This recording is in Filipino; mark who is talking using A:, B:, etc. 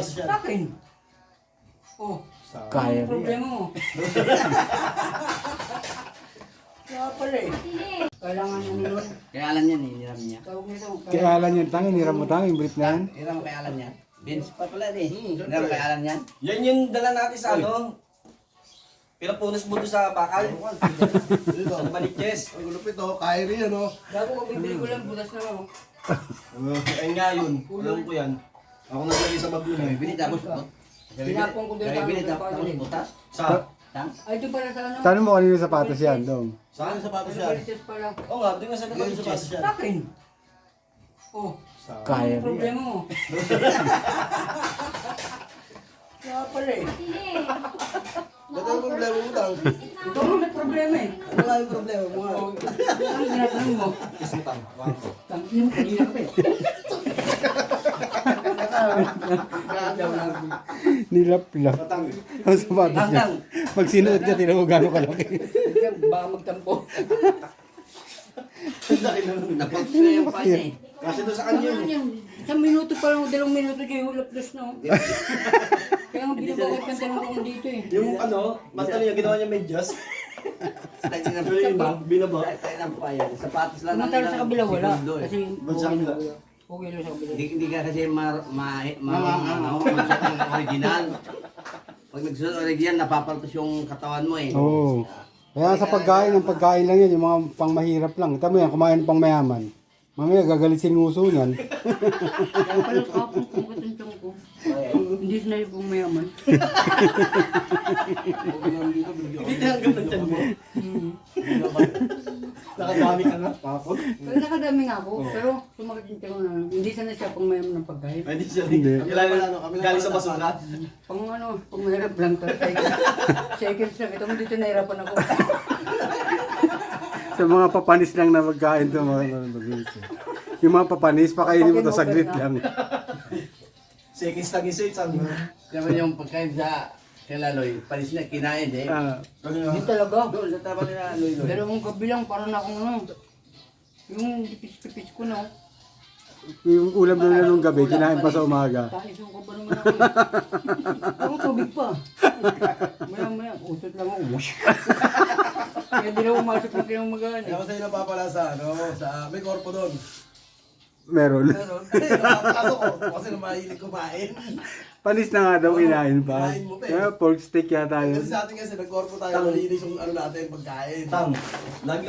A: Sa akin. Oh,
B: Kaya
A: ano problema mo? Kaya pala eh. Kailangan mo nun.
C: Kaya alam yan eh, niram niya.
A: Tawag nito.
B: Kaya alam yan, tangin, hiram mo tangin, brief na yan.
C: Niram mo kaya alam yan. Vince pa pala eh. Niram mo kaya alam yan.
D: Yan yung dala natin sa ano. Pinapunas mo doon sa bakal. Sa Baliches.
E: Ang gulupit oh, kaya rin yan oh.
A: Gago ko bibili ko lang, butas na ako.
D: Ayun nga yun. Alam ko yan. Ako naglagay sa bag yun eh.
C: Binit tapos
A: Tinapon ko doon sa
C: binit
A: ano,
C: tapos
A: sa
C: butas.
D: Sa?
C: Tang?
A: Ay, ito pala sa ano?
B: Tanong mo kanino sapatos yan, Dong.
E: Saan ang sapatos
A: Sa
E: yan?
A: Baliches pala.
D: Oo nga, doon nga sa
E: Ganyan sapatos
D: Baliches.
E: yan.
A: Sa akin. Oh,
B: Kaya
A: ano
B: rin yan.
A: problema mo? Kaya pala eh.
E: Ba't ang problema mo daw?
A: Ikaw mo may problema eh.
E: Ano nga yung problema mo nga?
A: Oh, ang tinatanong mo.
D: Kiss mo tang.
A: Tangin mo, kanina ka pa eh.
B: Nilap-lap. Ang sapatos niya. Pag sinuot niya, tinan mo gano'ng kalaki.
A: Baka magtampo.
E: Ang laki na nun.
C: Napagpila yung pa niya eh.
D: Kasi doon sa kanya
A: Ano
D: yun.
A: yan? Isang minuto pa lang, 2 minuto dyan, hulap-dos na. Oh. Kaya nga binabawat kang tanong ko dito eh.
D: Yung ano, pantalon niya, ginawa niya medyas.
C: Tayo na
D: Yung binaba.
C: Tayo na pa yan. Sapatos lang.
A: Samantala sa kabila wala.
C: Segundo eh.
A: Kasi
D: Ba't sa kabila?
A: okay lang sa kabila.
C: Hindi ka kasi magsuot ng original. Pag nagsuot ng original, napapaltos yung katawan mo eh.
B: Oo. Kaya sa pagkain, ang pagkain lang yan, yung mga pangmahirap lang. Tama yan, kumain ng pangmayaman. Mamaya gagalitin yung uso niyan.
A: Kaya pala kapong kung katuntong ko. Hindi sinay pong mayaman.
D: Hindi na hanggang nagtan mo. Nakadami ka na. Tapos.
A: Pero nakadami nga ako. Pero sumakit yung tiyan ko na. Hindi sanay siya pang mayaman ng pagkain.
D: Hindi siya.
B: Hindi.
D: Galing sa basura.
A: Pang ano, pang mahirap lang to. Seconds lang. Ito mo dito nahirapan ako.
B: Sa mga papanis lang na magkain to, mga mag-iis. Yung mga papanis, pakainin mo to saglit lang.
D: Seconds lang isa. Sabi mo.
C: Kaya yung pagkain sa Laloy, palis na kinain eh.
B: Ah,
A: Hindi talaga.
C: Doon sa taba nila Loy.
A: Dalawang gabi lang, parang na akong ano. Yung dipis-dipis ko na.
B: yung ulam na nung gabi, kinain pa sa umaga.
A: Tayo ko pa naman ako. Ako tubig pa. Maya-maya, utot lang ako. Kaya di na umasok ng kinamagaan eh.
E: Kaya ko sa'yo napapala sa ano, sa may korpo doon.
B: Meron.
E: Pero, napapasok ko kasi na mahilig kumain.
B: Panis na nga daw kinain pa.
E: Kinain mo pa eh.
B: Kaya pork steak yata yun.
E: Kasi sa atin kasi nagkorpo tayo, malinis yung ano natin, pagkain.
D: Tang. Lagi